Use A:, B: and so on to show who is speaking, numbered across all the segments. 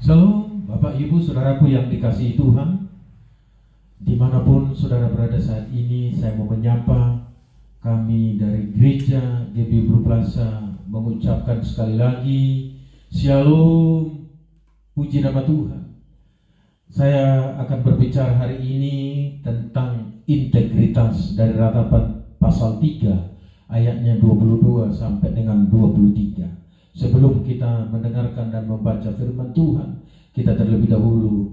A: Shalom, Bapak Ibu Saudaraku yang dikasihi Tuhan. Dimanapun saudara berada saat ini, saya mau menyapa kami dari Gereja GB Blue Plaza, mengucapkan sekali lagi Shalom, puji nama Tuhan. Saya akan berbicara hari ini tentang integritas dari Ratapan pasal 3 ayatnya 22 sampai dengan 23. Sebelum kita mendengarkan dan membaca firman Tuhan, kita terlebih dahulu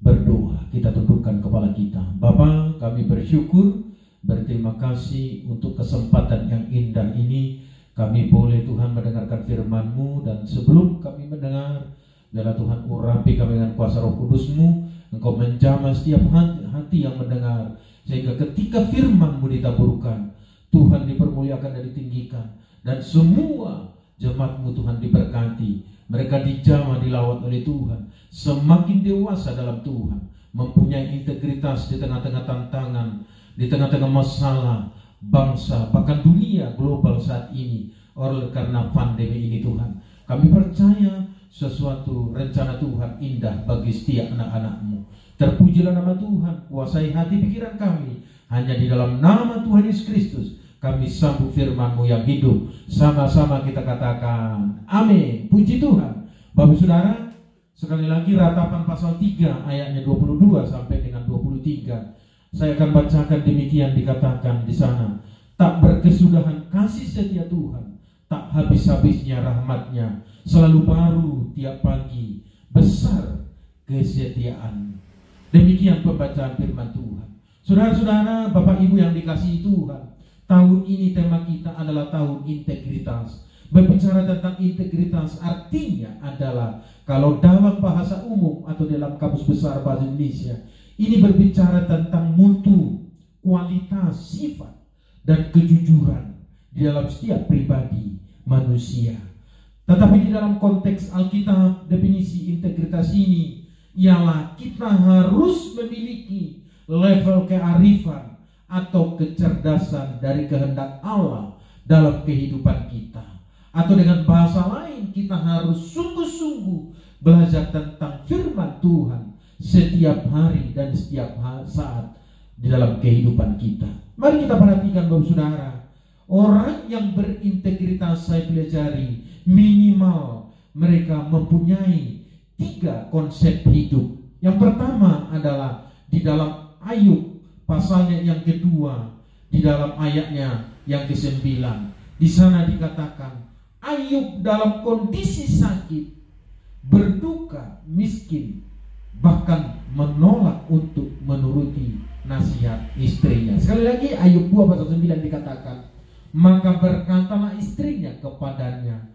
A: berdoa. Kita tundukkan kepala kita. Bapa, kami bersyukur, berterima kasih untuk kesempatan yang indah ini. Kami boleh Tuhan mendengarkan firman-Mu, dan sebelum kami mendengar, biarlah Tuhan urapi kami dengan kuasa Roh Kudus-Mu. Engkau menjamah setiap hati yang mendengar, sehingga ketika firman-Mu ditaburkan, Tuhan dipermuliakan dan ditinggikan, dan semua jemaat-Mu Tuhan diberkati. Mereka dijamah, dilawat oleh Tuhan, semakin dewasa dalam Tuhan, mempunyai integritas di tengah-tengah tantangan, di tengah-tengah masalah bangsa, bahkan dunia global saat ini, oleh karena pandemi ini. Tuhan, kami percaya sesuatu rencana Tuhan indah bagi setiap anak-anak-Mu. Terpujilah nama Tuhan, kuasai hati pikiran kami. Hanya di dalam nama Tuhan Yesus Kristus kami sambut firman-Mu yang hidup. Sama-sama kita katakan amin. Puji Tuhan. Bapak Saudara, sekali lagi Ratapan pasal 3 ayatnya 22 sampai dengan 23. Saya akan bacakan demikian, dikatakan di sana. Tak berkesudahan kasih setia Tuhan, tak habis-habisnya rahmat-Nya, selalu baru tiap pagi, besar kesetiaan. Demikian pembacaan firman Tuhan. Saudara-saudara, Bapak Ibu yang dikasihi Tuhan, tahun ini tema kita adalah tahun integritas. Berbicara tentang integritas artinya adalah, kalau dalam bahasa umum atau dalam Kamus Besar Bahasa Indonesia, ini berbicara tentang mutu, kualitas, sifat, dan kejujuran di dalam setiap pribadi manusia. Tetapi di dalam konteks Alkitab, definisi integritas ini ialah kita harus memiliki level kearifan atau kecerdasan dari kehendak Allah dalam kehidupan kita. Atau dengan bahasa lain, kita harus sungguh-sungguh belajar tentang firman Tuhan setiap hari dan setiap saat di dalam kehidupan kita. Mari kita perhatikan Bapak Saudara, orang yang berintegritas saya pelajari, minimal mereka mempunyai 3 konsep hidup. Yang pertama adalah di dalam Ayub pasalnya yang kedua, di dalam ayatnya yang ke-9. Di sana dikatakan, Ayub dalam kondisi sakit, berduka, miskin, bahkan menolak untuk menuruti nasihat istrinya. Sekali lagi Ayub 2 pasal 9 dikatakan, maka berkatalah istrinya kepadanya,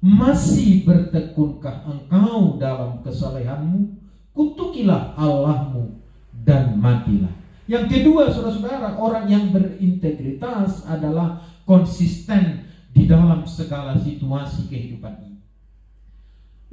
A: masih bertekunkah engkau dalam kesalehanmu? Kutukilah Allahmu dan matilah. Yang kedua, saudara-saudara, orang yang berintegritas adalah konsisten di dalam segala situasi kehidupan ini.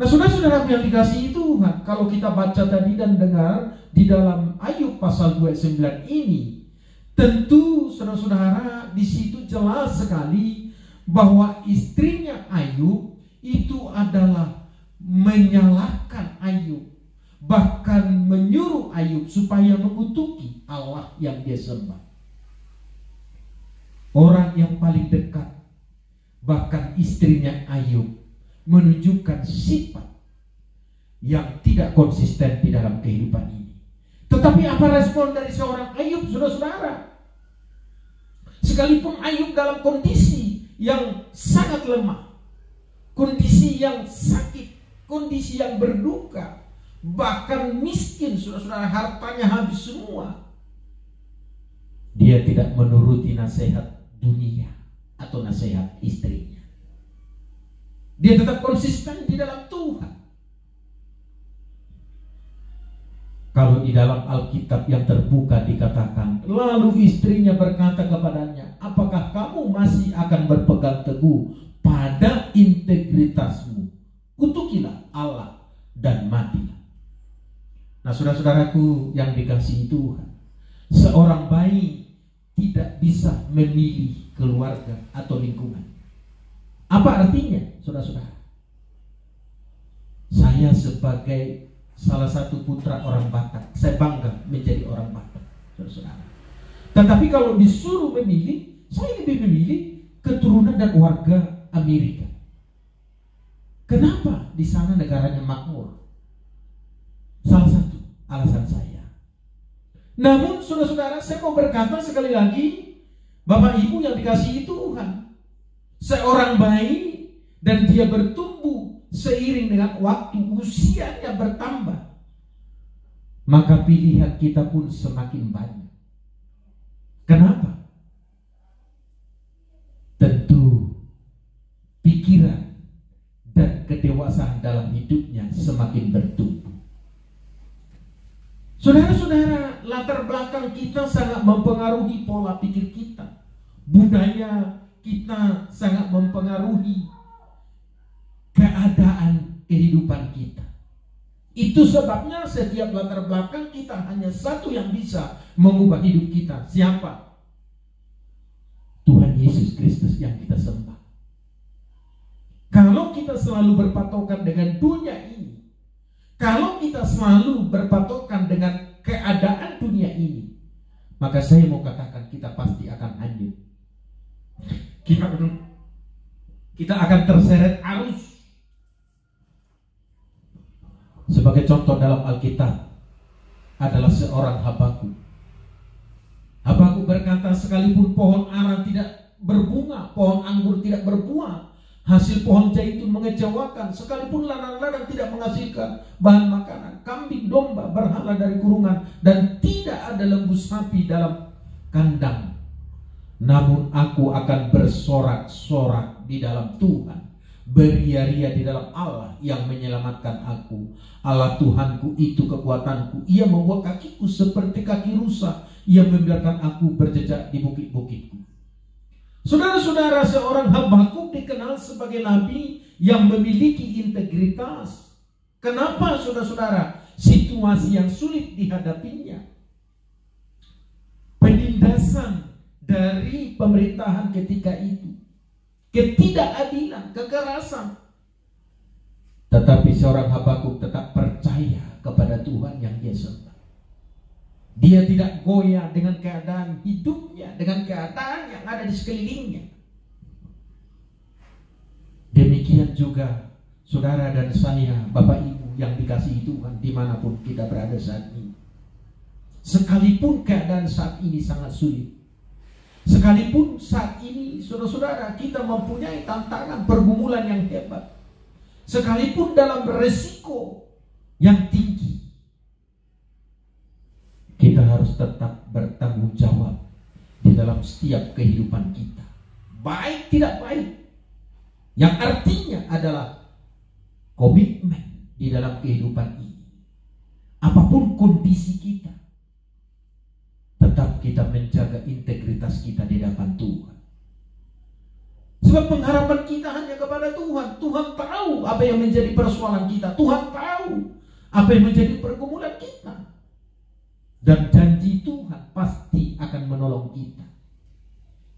A: Nah, saudara-saudara yang dikasihi Tuhan, kalau kita baca tadi dan dengar di dalam Ayub pasal 29 ini, tentu saudara-saudara di situ jelas sekali bahwa istrinya Ayub itu adalah menyalahkan Ayub, bahkan menyuruh Ayub supaya mengutuki Allah yang dia sembah. Orang yang paling dekat, bahkan istrinya Ayub, menunjukkan sifat yang tidak konsisten di dalam kehidupan ini. Tetapi apa respon dari seorang Ayub, saudara-saudara? Sekalipun Ayub dalam kondisi yang sangat lemah, kondisi yang sakit, kondisi yang berduka, bahkan miskin, saudara-saudara, hartanya habis semua, dia tidak menuruti nasihat dunia atau nasihat istrinya. Dia tetap konsisten di dalam Tuhan. Kalau di dalam Alkitab yang terbuka dikatakan, lalu istrinya berkata kepadanya, apakah kamu masih akan berpegang teguh pada integritasmu? Kutukilah Allah dan matilah. Nah, saudara-saudaraku yang dikasihi Tuhan, seorang bayi tidak bisa memilih keluarga atau lingkungan. Apa artinya, saudara-saudara? Saya sebagai salah satu putra orang Batak, saya bangga menjadi orang Batak, saudara-saudara. Tetapi kalau disuruh memilih, saya lebih memilih keturunan dan warga Amerika. Kenapa? Di sana negaranya makmur. Salah satu alasan saya. Namun saudara-saudara, saya mau berkata sekali lagi, Bapak Ibu yang dikasihi Tuhan, seorang bayi dan dia bertumbuh seiring dengan waktu, usianya bertambah, maka pilihan kita pun semakin banyak. Kenapa? Tentu pikiran dan kedewasaan dalam hidupnya semakin bertumbuh. Saudara-saudara, latar belakang kita sangat mempengaruhi pola pikir kita. Budaya kita sangat mempengaruhi keadaan kehidupan kita. Itu sebabnya setiap latar belakang kita hanya satu yang bisa mengubah hidup kita. Siapa? Tuhan Yesus Kristus yang kita sembah. Kalau kita selalu berpatokan dengan dunia ini, kalau kita selalu berpatokan dengan keadaan dunia ini, maka saya mau katakan kita pasti akan hanyut. Kita akan terseret arus. Sebagai contoh dalam Alkitab adalah seorang Habakuk. Habakuk berkata, sekalipun pohon ara tidak berbunga, pohon anggur tidak berbuah, hasil pohon zaitun mengecewakan, sekalipun ladang-ladang tidak menghasilkan bahan makanan, kambing domba berhala dari kurungan, dan tidak ada lembu sapi dalam kandang, namun aku akan bersorak-sorak di dalam Tuhan, beria-ria di dalam Allah yang menyelamatkan aku. Allah Tuhanku itu kekuatanku. Ia membuat kakiku seperti kaki rusa. Ia membiarkan aku berjejak di bukit-bukitku. Saudara-saudara, seorang Habakuk dikenal sebagai nabi yang memiliki integritas. Kenapa, saudara-saudara? Situasi yang sulit dihadapinya. Penindasan dari pemerintahan ketika itu, ketidakadilan, kekerasan. Tetapi seorang Habakuk tetap percaya kepada Tuhan yang dia sembah. Dia tidak goyah dengan keadaan hidupnya, dengan keadaan yang ada di sekelilingnya. Demikian juga saudara dan saya, Bapak Ibu yang dikasihi Tuhan, dimanapun kita berada saat ini. Sekalipun keadaan saat ini sangat sulit, sekalipun saat ini saudara-saudara kita mempunyai tantangan pergumulan yang hebat, sekalipun dalam resiko yang tinggi, kita harus tetap bertanggung jawab di dalam setiap kehidupan kita, baik tidak baik, yang artinya adalah komitmen di dalam kehidupan ini. Apapun kondisi kita, tetap kita menjaga integritas kita di hadapan Tuhan. Sebab pengharapan kita hanya kepada Tuhan. Tuhan tahu apa yang menjadi persoalan kita. Tuhan tahu apa yang menjadi pergumulan kita. Dan janji Tuhan pasti akan menolong kita.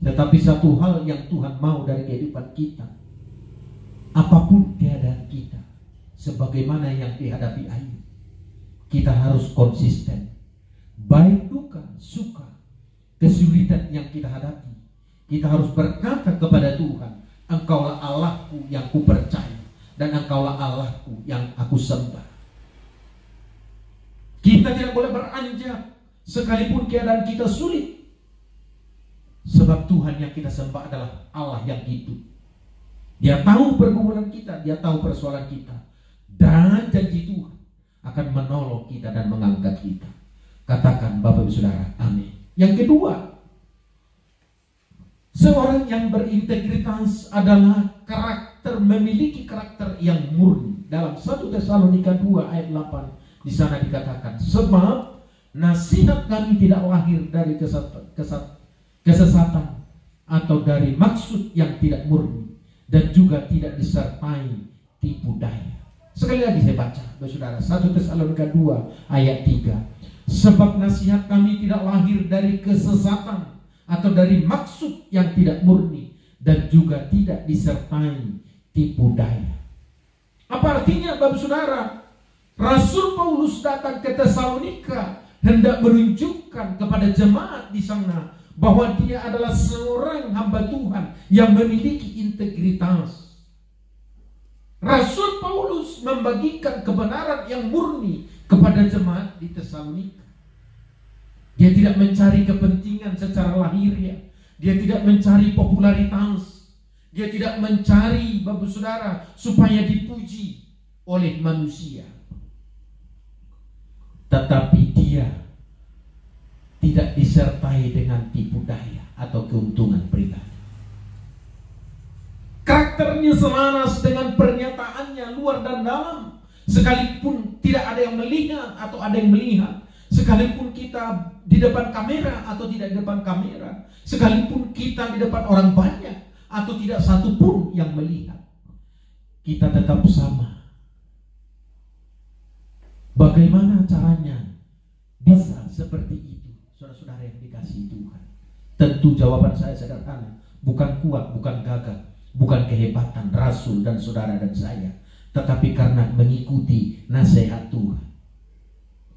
A: Tetapi satu hal yang Tuhan mau dari kehidupan kita, apapun keadaan kita, sebagaimana yang dihadapi Ayub, kita harus konsisten. Baik duka, suka, kesulitan yang kita hadapi, kita harus berkata kepada Tuhan, Engkaulah Allahku yang ku percaya, dan Engkaulah Allahku yang aku sembah. Kita tidak boleh beranjak sekalipun keadaan kita sulit, sebab Tuhan yang kita sembah adalah Allah yang hidup. Dia tahu pergumulan kita, dia tahu persoalan kita, dan janji Tuhan akan menolong kita dan mengangkat kita. Katakan Bapak Ibu Saudara, amin. Yang kedua, seorang yang berintegritas adalah memiliki karakter yang murni. Dalam 1 Tesalonika 2 ayat 8 di sana dikatakan, sebab nasihat kami tidak lahir dari kesesatan atau dari maksud yang tidak murni, dan juga tidak disertai tipu daya. Sekali lagi saya baca, Saudara, 1 Tesalonika 2 ayat 3. Sebab nasihat kami tidak lahir dari kesesatan atau dari maksud yang tidak murni, dan juga tidak disertai tipu daya. Apa artinya, Bapak Saudara? Rasul Paulus datang ke Tesalonika hendak menunjukkan kepada jemaat di sana bahwa dia adalah seorang hamba Tuhan yang memiliki integritas. Rasul Paulus membagikan kebenaran yang murni kepada jemaat di Tesalonika. Dia tidak mencari kepentingan secara lahiriah. Dia tidak mencari popularitas. Dia tidak mencari, Bapak Saudara, supaya dipuji oleh manusia. Tetapi dia tidak disertai dengan tipu daya atau keuntungan pribadi. Karakternya selaras dengan pernyataannya luar dan dalam. Sekalipun tidak ada yang melihat atau ada yang melihat, sekalipun kita di depan kamera atau tidak di depan kamera, sekalipun kita di depan orang banyak atau tidak satu pun yang melihat, kita tetap sama. Bagaimana caranya bisa seperti itu, saudara-saudara yang dikasihi Tuhan? Tentu jawaban saya sederhana, bukan kuat, bukan gagah, bukan kehebatan Rasul dan saudara dan saya, tetapi karena mengikuti nasihat Tuhan.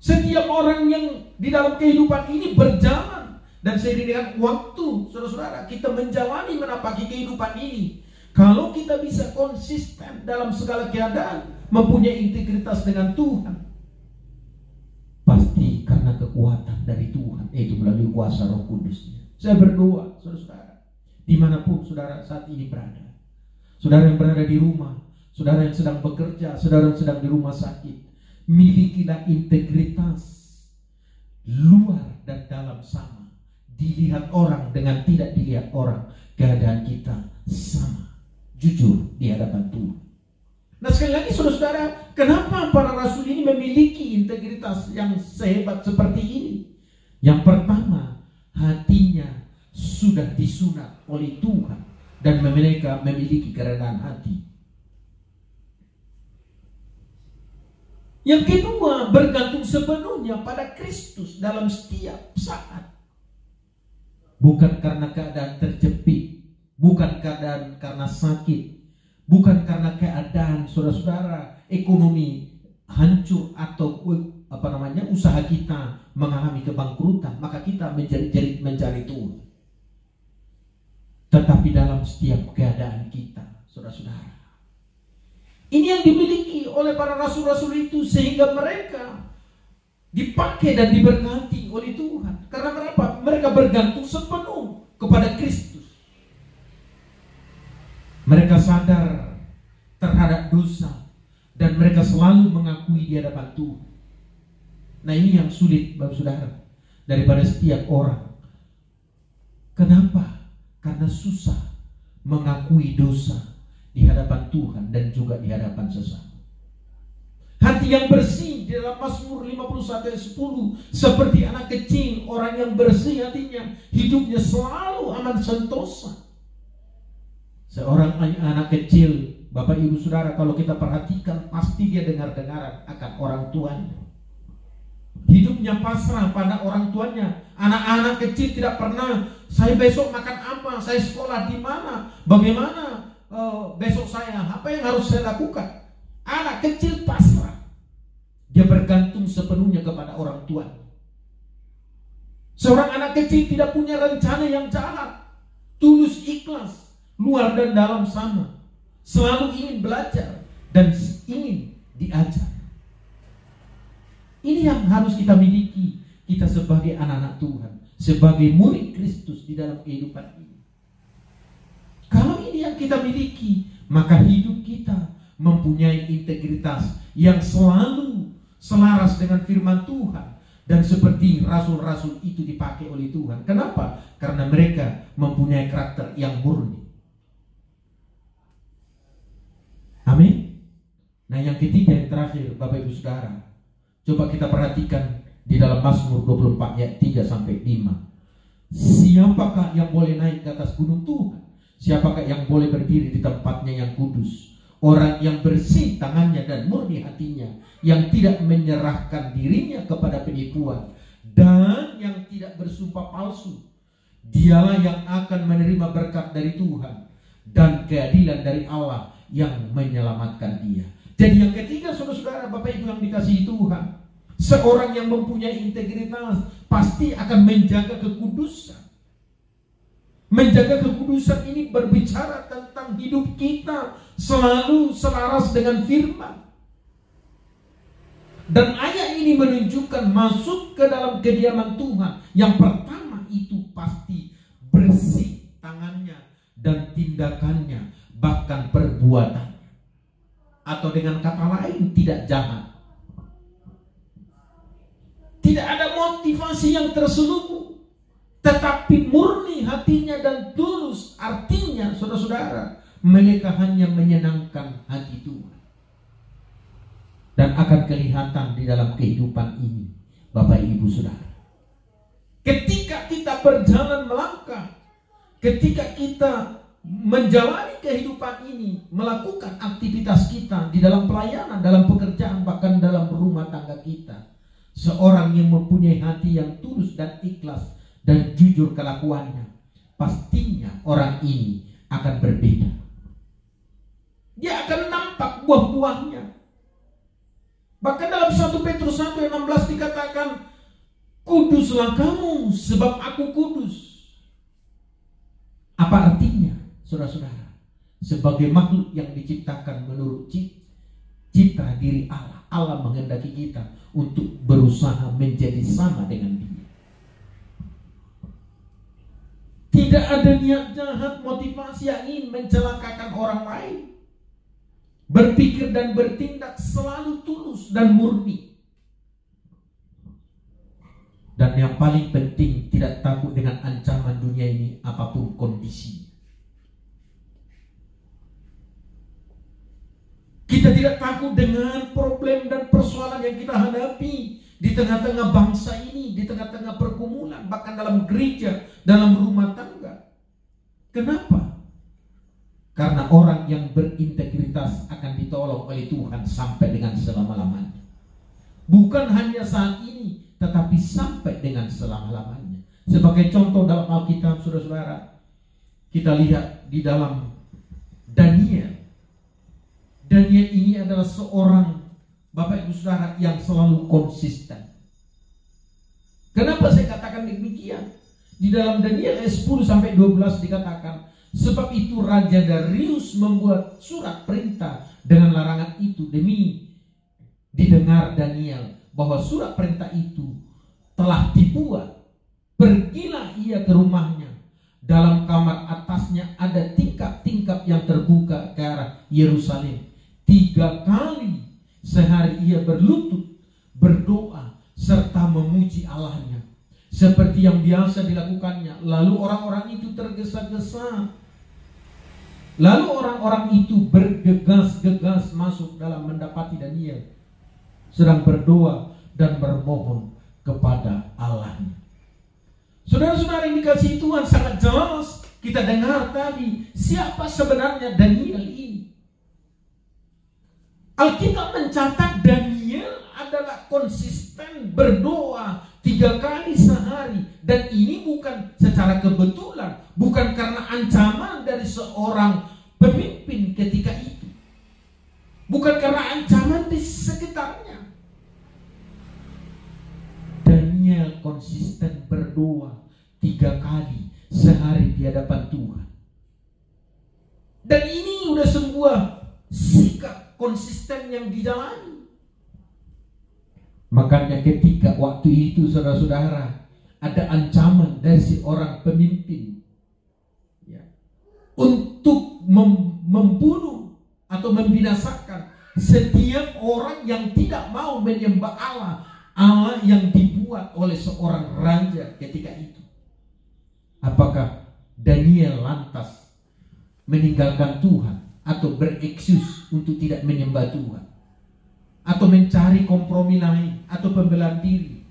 A: Setiap orang yang di dalam kehidupan ini berjalan, dan seiring dengan waktu, saudara-saudara, kita menjalani menapaki kehidupan ini. Kalau kita bisa konsisten dalam segala keadaan, mempunyai integritas dengan Tuhan, pasti karena kekuatan dari Tuhan, yaitu melalui kuasa Roh Kudus-Nya. Saya berdoa, saudara-saudara, dimanapun saudara saat ini berada, saudara yang berada di rumah, saudara yang sedang bekerja, saudara yang sedang di rumah sakit, milikilah integritas luar dan dalam sama. Dilihat orang dengan tidak dilihat orang, keadaan kita sama, jujur di hadapan Tuhan. Nah, sekali lagi saudara-saudara, kenapa para rasul ini memiliki integritas yang sehebat seperti ini? Yang pertama, hatinya sudah disunat oleh Tuhan dan mereka memiliki kerendahan hati. Yang kedua, bergantung sepenuhnya pada Kristus dalam setiap saat. Bukan karena keadaan terjepit, bukan keadaan karena sakit, bukan karena keadaan saudara-saudara ekonomi hancur atau usaha kita mengalami kebangkrutan, maka kita mencari Tuhan. Tetapi dalam setiap keadaan kita, saudara-saudara, ini yang dimiliki oleh para rasul-rasul itu, sehingga mereka dipakai dan diberkati oleh Tuhan. Karena kenapa? Mereka bergantung sepenuh kepada Kristus. Mereka sadar terhadap dosa dan mereka selalu mengakui di hadapan Tuhan. Nah, ini yang sulit, Bapak Saudara, daripada setiap orang. Kenapa? Karena susah mengakui dosa di hadapan Tuhan dan juga di hadapan sesama. Hati yang bersih di dalam Mazmur 51 ayat 10, seperti anak kecil, orang yang bersih hatinya, hidupnya selalu aman sentosa. Seorang anak kecil, Bapak Ibu Saudara, kalau kita perhatikan, pasti dia dengar-dengaran akan orang tuanya. Hidupnya pasrah pada orang tuanya. Anak-anak kecil tidak pernah, saya besok makan apa, saya sekolah di mana, bagaimana besok saya, apa yang harus saya lakukan. Anak kecil pasrah. Dia bergantung sepenuhnya kepada orang tua. Seorang anak kecil tidak punya rencana yang jahat, tulus ikhlas, luar dan dalam sama. Selalu ingin belajar dan ingin diajar. Ini yang harus kita miliki, kita sebagai anak-anak Tuhan, sebagai murid Kristus di dalam kehidupan ini. Kalau ini yang kita miliki, maka hidup kita mempunyai integritas yang selalu selaras dengan firman Tuhan. Dan seperti rasul-rasul itu dipakai oleh Tuhan. Kenapa? Karena mereka mempunyai karakter yang murni. Amin. Nah, yang ketiga, yang terakhir, Bapak Ibu Saudara, coba kita perhatikan di dalam Mazmur 24 ayat 3-5. Siapakah yang boleh naik ke atas gunung Tuhan? Siapakah yang boleh berdiri di tempatnya yang kudus? Orang yang bersih tangannya dan murni hatinya, yang tidak menyerahkan dirinya kepada penipuan, dan yang tidak bersumpah palsu. Dialah yang akan menerima berkat dari Tuhan dan keadilan dari Allah yang menyelamatkan dia. Dan yang ketiga, saudara-saudara, Bapak Ibu yang dikasihi Tuhan, seorang yang mempunyai integritas pasti akan menjaga kekudusan. Menjaga kekudusan ini berbicara tentang hidup kita selalu selaras dengan firman. Dan ayat ini menunjukkan masuk ke dalam kediaman Tuhan. Yang pertama itu pasti bersih tangannya dan tindakannya, bahkan perbuatan. Atau dengan kata lain, tidak jahat. Tidak ada motivasi yang terselubung, tetapi murni hatinya dan tulus. Artinya, saudara-saudara, mereka hanya menyenangkan hati Tuhan. Dan akan kelihatan di dalam kehidupan ini, Bapak Ibu Saudara. Ketika kita berjalan melangkah, ketika kita menjalani kehidupan ini, melakukan aktivitas kita di dalam pelayanan, dalam pekerjaan, bahkan dalam rumah tangga kita, seorang yang mempunyai hati yang tulus dan ikhlas dan jujur kelakuannya, pastinya orang ini akan berbeda. Dia akan nampak buah-buahnya. Bahkan dalam 1 Petrus 1 ayat 16 dikatakan, kuduslah kamu sebab aku kudus. Apa artinya, saudara-saudara? Sebagai makhluk yang diciptakan menurut citra diri Allah, Allah menghendaki kita untuk berusaha menjadi sama dengan Dia. Tidak ada niat jahat, motivasi yang ingin mencelakakan orang lain. Berpikir dan bertindak selalu tulus dan murni. Dan yang paling penting, tidak takut dengan ancaman dunia ini apapun kondisinya. Kita tidak takut dengan problem dan persoalan yang kita hadapi di tengah-tengah bangsa ini, di tengah-tengah pergumulan, bahkan dalam gereja, dalam rumah tangga. Kenapa? Karena orang yang berintegritas akan ditolong oleh Tuhan sampai dengan selama-lamanya. Bukan hanya saat ini, tetapi sampai dengan selama-lamanya. Sebagai contoh dalam Alkitab, saudara-saudara, kita lihat di dalam Daniel. Daniel ini adalah seorang, Bapak Ibu Saudara, yang selalu konsisten. Kenapa saya katakan demikian? Di dalam Daniel ayat 10-12 dikatakan, sebab itu Raja Darius membuat surat perintah dengan larangan itu demi didengar Daniel bahwa surat perintah itu telah dibuat. Pergilah ia ke rumahnya. Dalam kamar atasnya ada tingkap-tingkap yang terbuka ke arah Yerusalem. 3 kali sehari ia berlutut, berdoa, serta memuji Allahnya, seperti yang biasa dilakukannya. Lalu orang-orang itu tergesa-gesa. Lalu orang-orang itu bergegas-gegas masuk dalam mendapati Daniel sedang berdoa dan bermohon kepada Allahnya. Saudara-saudara yang dikasihi Tuhan, sangat jelas kita dengar tadi siapa sebenarnya Daniel ini. Alkitab mencatat Daniel adalah konsisten berdoa 3 kali sehari. Dan ini bukan secara kebetulan, bukan karena ancaman dari seorang pemimpin ketika itu, bukan karena ancaman di sekitarnya. Daniel konsisten berdoa 3 kali sehari di hadapan Tuhan. Dan ini udah sebuah sikap konsisten yang dijalani. Makanya ketika waktu itu, saudara-saudara, ada ancaman dari seorang pemimpin ya, untuk membunuh atau membinasakan setiap orang yang tidak mau menyembah Allah yang dibuat oleh seorang raja ketika itu. Apakah Daniel lantas meninggalkan Tuhan atau bereksis untuk tidak menyembah Tuhan, atau mencari kompromi lain, atau pembelaan diri?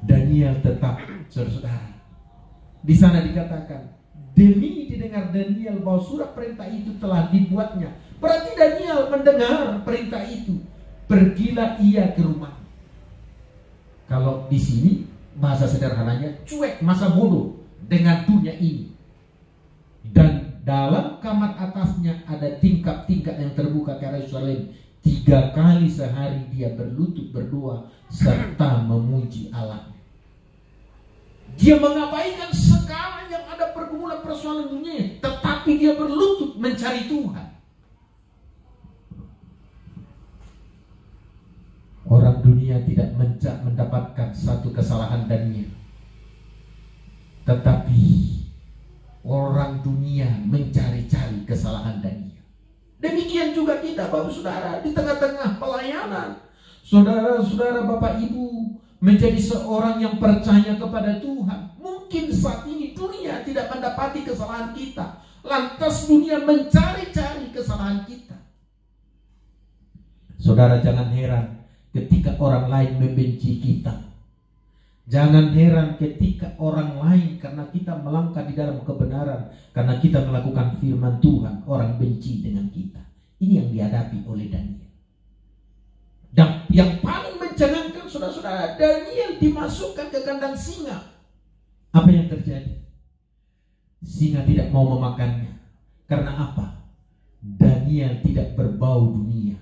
A: Daniel tetap, saudara-saudara. Di sana dikatakan, demi didengar Daniel bahwa surat perintah itu telah dibuatnya. Berarti Daniel mendengar perintah itu. Pergilah ia ke rumah. Kalau di sini bahasa sederhananya, cuek, masa bodoh dengan dunia ini. Dan dalam kamar atasnya ada tingkap-tingkap yang Yerusalem. 3 kali sehari dia berlutut berdoa serta memuji Allah. Dia mengabaikan segala yang ada pergumulan persoalan dunia, tetapi dia berlutut mencari Tuhan. Orang dunia tidak mendapatkan satu kesalahan Daniel, tetapi orang dunia mencari-cari kesalahan Daniel. Demikian juga kita, Bapak Saudara, di tengah-tengah pelayanan, saudara-saudara, Bapak Ibu, menjadi seorang yang percaya kepada Tuhan. Mungkin saat ini dunia tidak mendapati kesalahan kita, lantas dunia mencari-cari kesalahan kita. Saudara, jangan heran ketika orang lain membenci kita. Jangan heran ketika orang lain, karena kita melangkah di dalam kebenaran, karena kita melakukan firman Tuhan, orang benci dengan kita. Ini yang dihadapi oleh Daniel. Dan yang paling mencengangkan, saudara-saudara, Daniel dimasukkan ke kandang singa. Apa yang terjadi? Singa tidak mau memakannya. Karena apa? Daniel tidak berbau dunia,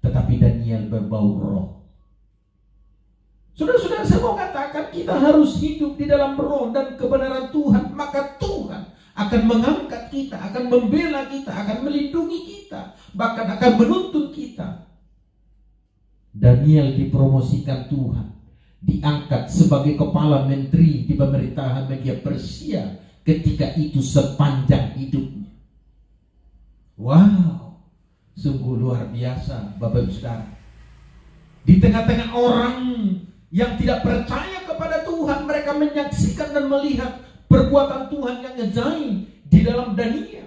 A: tetapi Daniel berbau roh. Saudara-saudara, saya mau katakan kita harus hidup di dalam roh dan kebenaran Tuhan. Maka Tuhan akan mengangkat kita, akan membela kita, akan melindungi kita, bahkan akan menuntun kita. Daniel dipromosikan Tuhan, diangkat sebagai kepala menteri di pemerintahan Media Persia ketika itu sepanjang hidupnya. Wow, sungguh luar biasa, Bapak Ibu Saudara. Di tengah-tengah orang yang tidak percaya kepada Tuhan, mereka menyaksikan dan melihat perbuatan Tuhan yang ajaib di dalam Daniel.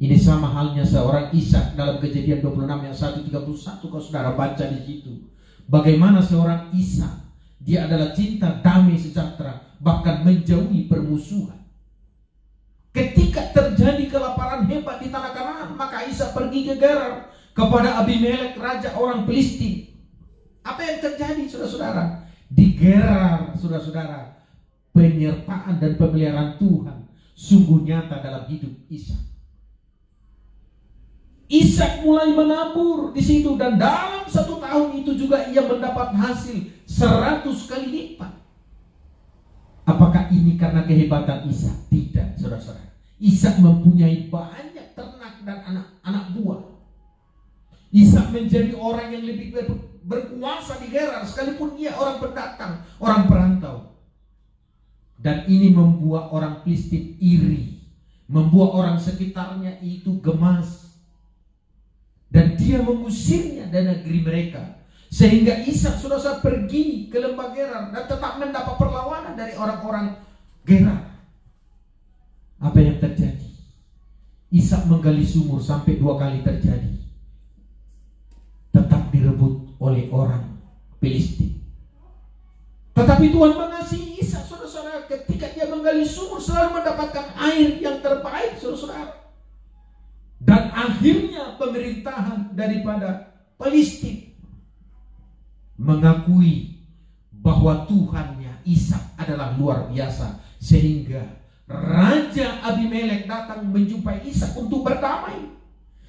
A: Ini sama halnya seorang Ishak dalam Kejadian 26 ayat 1-31, kalau saudara baca di situ. Bagaimana seorang Ishak, dia adalah cinta, damai, sejahtera, bahkan menjauhi permusuhan. Ketika terjadi kelaparan hebat di tanah Kanaan, maka Ishak pergi ke Gerar kepada Abimelek, raja orang Filistin. Apa yang terjadi, saudara-saudara? Di Gerar, saudara-saudara, penyertaan dan pemeliharaan Tuhan sungguh nyata dalam hidup Ishak. Ishak mulai menabur di situ, dan dalam 1 tahun itu juga ia mendapat hasil 100 kali lipat. Apakah ini karena kehebatan Ishak? Tidak, saudara-saudara. Ishak mempunyai banyak ternak dan anak buah. Ishak menjadi orang yang lebih berkuasa di Gerar, sekalipun ia orang pendatang, orang perantau. Dan ini membuat orang Filistin iri, membuat orang sekitarnya itu gemas. Dan dia mengusirnya dari negeri mereka. Sehingga Ishak saudara pergi ke lembah Gerar dan tetap mendapat perlawanan dari orang-orang Gerar. Apa yang terjadi? Ishak menggali sumur sampai 2 kali terjadi. Tetap direbut oleh orang Filistin. Tetapi Tuhan mengasihi Ishak, saudara-saudara, ketika dia menggali sumur selalu mendapatkan air yang terbaik, saudara-saudara. Dan akhirnya pemerintahan daripada Filistin mengakui bahwa Tuhannya Ishak adalah luar biasa, sehingga Raja Abimelek datang menjumpai Ishak untuk berdamai,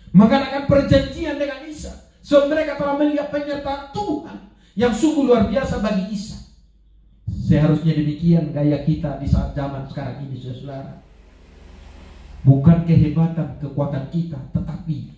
A: mengadakan perjanjian dengan Ishak. So mereka telah melihat penyertaan Tuhan yang sungguh luar biasa bagi Ishak. Seharusnya demikian gaya kita di saat zaman sekarang ini, saudara. Bukan kehebatan, kekuatan kita, tetapi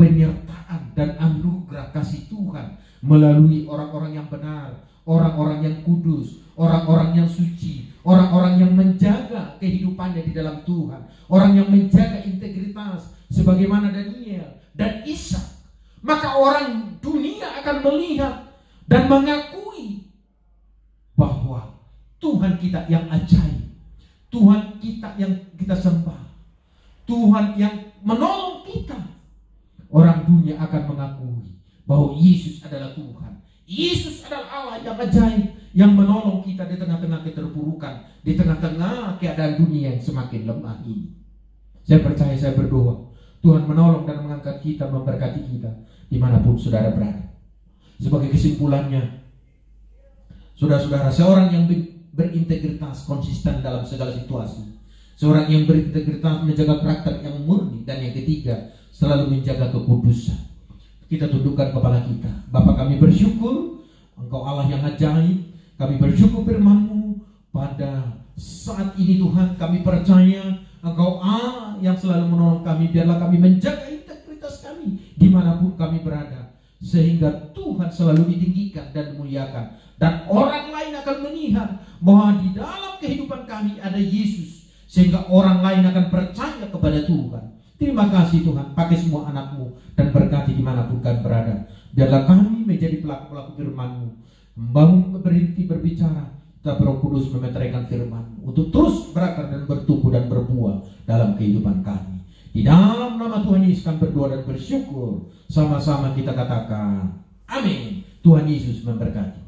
A: penyertaan dan anugerah kasih Tuhan melalui orang-orang yang benar, orang-orang yang kudus, orang-orang yang suci, orang-orang yang menjaga kehidupannya di dalam Tuhan, orang yang menjaga integritas sebagaimana Daniel dan Ishak. Maka orang dunia akan melihat dan mengakui bahwa Tuhan kita yang ajaib, Tuhan kita yang kita sembah, Tuhan yang menolong kita. Orang dunia akan mengakui bahwa Yesus adalah Tuhan. Yesus adalah Allah yang ajaib, yang menolong kita di tengah-tengah keterpurukan, di tengah-tengah keadaan dunia yang semakin lemah ini. Saya percaya, saya berdoa, Tuhan menolong dan mengangkat kita, memberkati kita dimanapun saudara berada. Sebagai kesimpulannya, saudara-saudara, seorang yang berintegritas, konsisten dalam segala situasi, seorang yang berintegritas menjaga karakter yang murni. Dan yang ketiga, selalu menjaga kekudusan. Kita tundukkan kepala kita. Bapa, kami bersyukur Engkau Allah yang ajaib. Kami bersyukur firman-Mu pada saat ini Tuhan. Kami percaya Engkau Allah yang selalu menolong kami. Biarlah kami menjaga integritas kami dimanapun kami berada, sehingga Tuhan selalu ditinggikan dan dimuliakan. Dan orang lain akan melihat bahwa di dalam kehidupan kami ada Yesus, sehingga orang lain akan percaya kepada Tuhan. Terima kasih Tuhan, pakai semua anak-Mu dan berkati dimanapun kami berada. Biarlah kami menjadi pelaku-pelaku firman-Mu, membangun berhenti berbicara, tapi Roh Kudus memeteraikan firman-Mu untuk terus berakar dan bertumbuh dan berbuah dalam kehidupan kami. Di dalam nama Tuhan Yesus kami berdoa dan bersyukur. Sama-sama kita katakan amin. Tuhan Yesus memberkati.